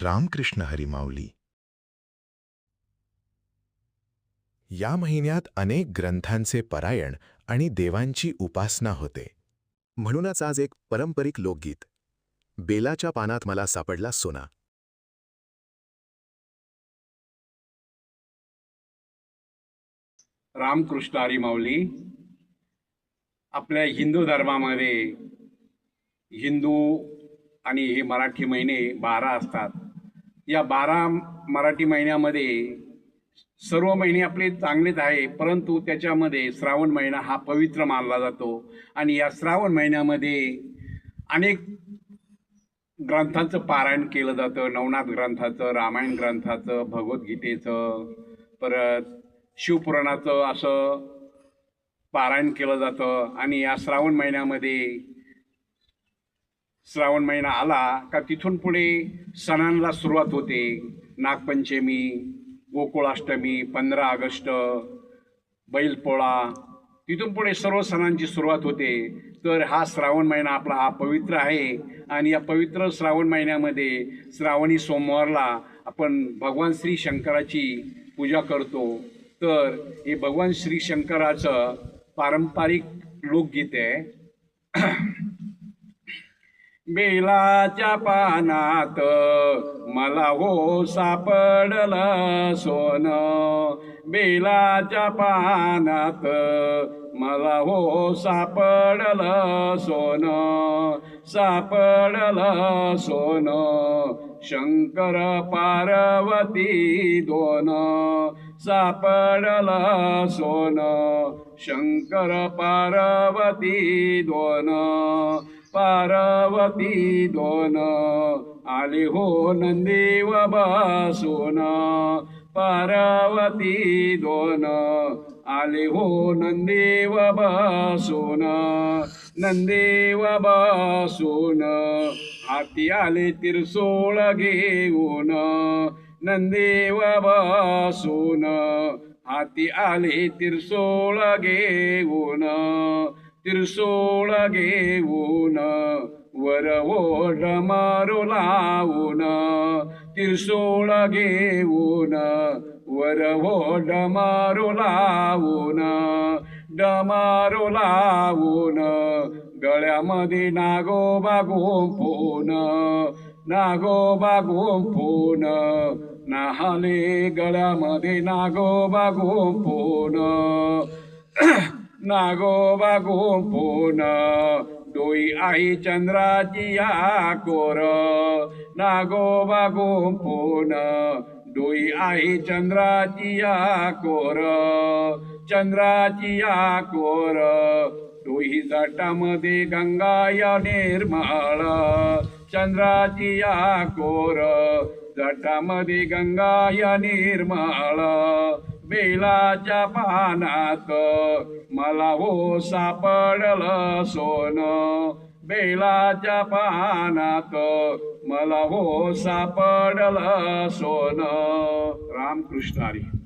रामकृष्ण हरी माऊली. या महिन्यात अनेक ग्रंथांचे पारायण आणि देवांची उपासना होते. म्हणूनच आज एक पारंपरिक लोकगीत, बेलाच्या पानात मला सापडला सोना. रामकृष्ण हरी माऊली. आपल्या हिंदू धर्मामध्ये हिंदू आणि हे मराठी महिने 12 असतात. या 12 मराठी महिन्यामध्ये सर्व महिने आपले चांगलेच आहे, परंतु त्याच्यामध्ये श्रावण महिना हा पवित्र मानला जातो. आणि या श्रावण महिन्यामध्ये अनेक ग्रंथांचं पारायण केलं जातं. नवनाथ ग्रंथाचं, रामायण ग्रंथाचं, भगवद्गीतेचं, परत शिवपुराणाचं असं पारायण केलं जातं. आणि या श्रावण महिन्यामध्ये श्रावण महिना आला का तिथून पुढे सणांना सुरुवात होते. नागपंचमी, गोकुळाष्टमी, 15 ऑगस्ट, बैलपोळा, तिथून पुढे सर्व सणांची सुरुवात होते. तर हा श्रावण महिना आपला हा पवित्र आहे. आणि या पवित्र श्रावण महिन्यामध्ये श्रावणी सोमवारला आपण भगवान श्री शंकराची पूजा करतो. तर हे भगवान श्री शंकराचं पारंपरिक लोकगीत आहे. बेलाच्या पानात मला हो सापडलं सोनं, बेलाच्या पानात मला हो सापडलं सोनं, सापडलं सोनं, शंकर पार्वती दोन, सापडलं सोनं, शंकर पार्वती दोन, पार्वती दोन, आले हो नंदीव बसून, पार्वती दोन, आले हो नंदीव बसून, नंदीव बसून, हाती आले त्रिशूळ घेऊन, नंदीव बसून, हाती आले त्रिशूळ घेऊन, त्रिशूळ घेऊन, वर ओढ मारू लावून, त्रिशूळ घेऊन, वर ओढ मारू लावून, डमारू लावून, गळ्यामध्ये नागोबा गुंफून, नागोबा गुंफून, नाहले गळ्यामध्ये नागोबा गुंफून, नागोबा गुंफून, डोई आई चंद्राची या कोर, नागोबा गुंफून, डोई आई चंद्राची या कोर, चंद्राची या कोर, डोई जटामध्ये गंगा या निर्मळ, चंद्राची या कोर, जटामध्ये गंगा या निर्मळ, बेलाच्या पानात मला हो सापडलं सोनं, बेलाच्या पानात मला हो सापडलं सोनं. रामकृष्ण हरी.